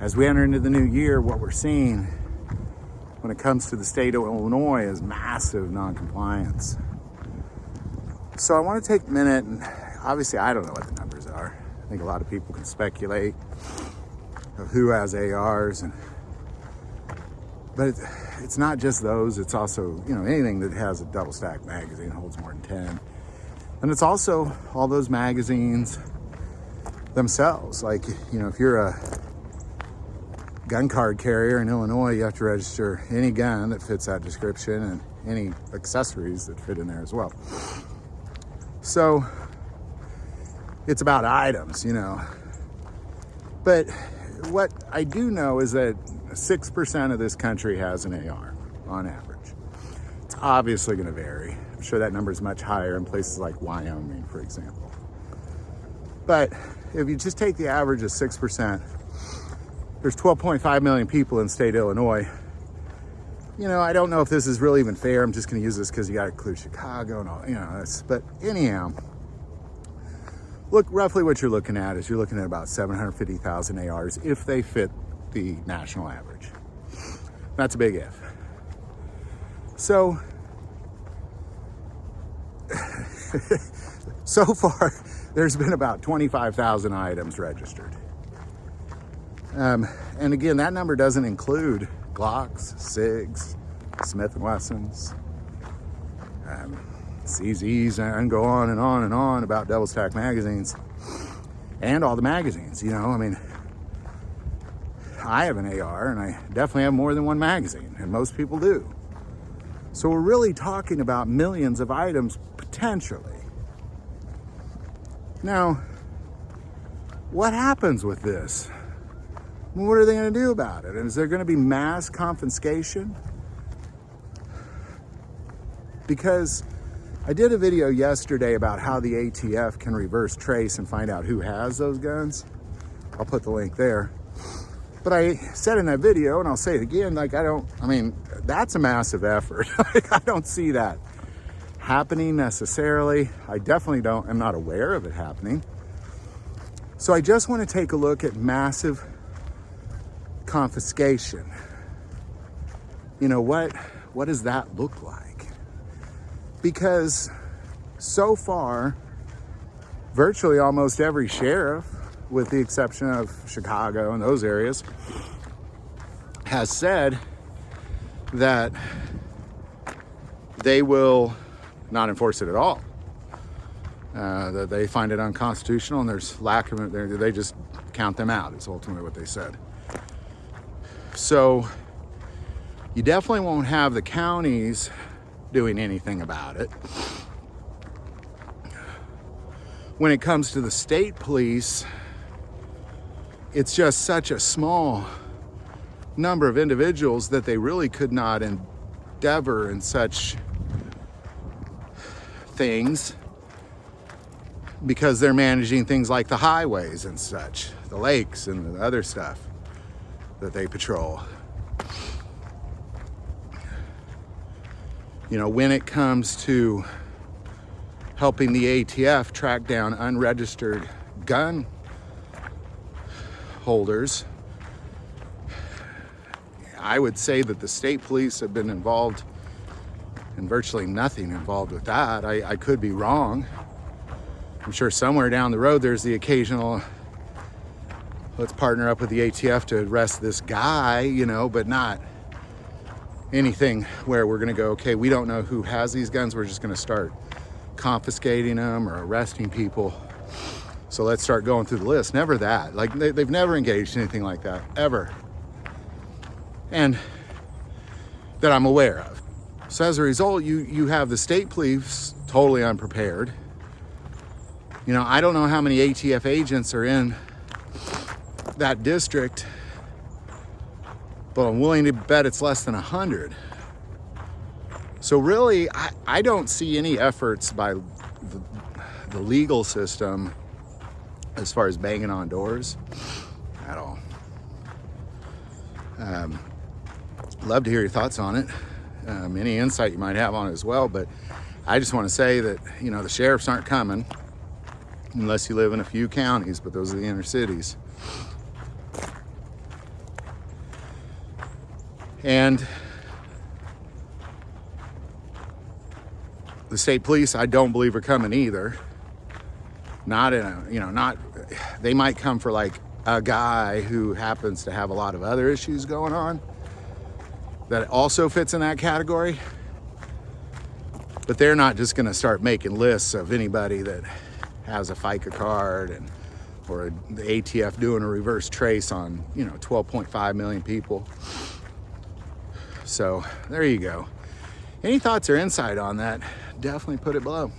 as we enter into the new year, what we're seeing when it comes to the state of Illinois is massive non-compliance. So I want to take a minute, and obviously I don't know what the numbers are. I think a lot of people can speculate of who has ARs, but it's not just those. It's also, anything that has a double stack magazine holds more than 10. And it's also all those magazines themselves. Like, if you're a gun card carrier in Illinois, you have to register any gun that fits that description and any accessories that fit in there as well. So it's about items, But what I do know is that 6% of this country has an AR on average. It's obviously going to vary. I'm sure that number is much higher in places like Wyoming, for example. But if you just take the average of 6%, there's 12.5 million people in the state of Illinois. I don't know if this is really even fair. I'm just going to use this because you got to include Chicago and all, but anyhow, look, roughly what you're looking at is you're looking at about 750,000 ARs if they fit the national average. That's a big if. So, so far, there's been about 25,000 items registered. And again, that number doesn't include Glocks, SIGs, Smith & Wessons, CZs, and go on and on and on about double stack magazines and all the magazines. I have an AR and I definitely have more than one magazine, and most people do. So we're really talking about millions of items potentially. Now, what happens with this? What are they going to do about it? And is there going to be mass confiscation? Because I did a video yesterday about how the ATF can reverse trace and find out who has those guns. I'll put the link there. But I said in that video, and I'll say it again, that's a massive effort. I don't see that happening necessarily. I definitely am not aware of it happening. So I just want to take a look at massive confiscation. What does that look like? Because so far, virtually almost every sheriff, with the exception of Chicago and those areas, has said that they will not enforce it at all. That they find it unconstitutional and there's lack of it. They just count them out, is ultimately what they said. So you definitely won't have the counties doing anything about it. When it comes to the state police, it's just such a small number of individuals that they really could not endeavor in such things because they're managing things like the highways and such, the lakes and the other stuff that they patrol. When it comes to helping the ATF track down unregistered gun holders, I would say that the state police have been involved in virtually nothing involved with that. I could be wrong. I'm sure somewhere down the road there's the occasional, let's partner up with the ATF to arrest this guy, but not anything where we're going to go, okay, we don't know who has these guns. We're just going to start confiscating them or arresting people. So let's start going through the list. Never that. They've never engaged in anything like that, ever. And that I'm aware of. So as a result, you have the state police totally unprepared. I don't know how many ATF agents are in that district, but I'm willing to bet it's less than 100. So really, I don't see any efforts by the legal system as far as banging on doors at all. Love to hear your thoughts on it. Any insight you might have on it as well, but I just want to say that, the sheriffs aren't coming unless you live in a few counties, but those are the inner cities. And the state police, I don't believe, are coming either. Not in a, not, they might come for like a guy who happens to have a lot of other issues going on that also fits in that category. But they're not just gonna start making lists of anybody that has a FICA card or the ATF doing a reverse trace on, 12.5 million people. So there you go. Any thoughts or insight on that? Definitely put it below.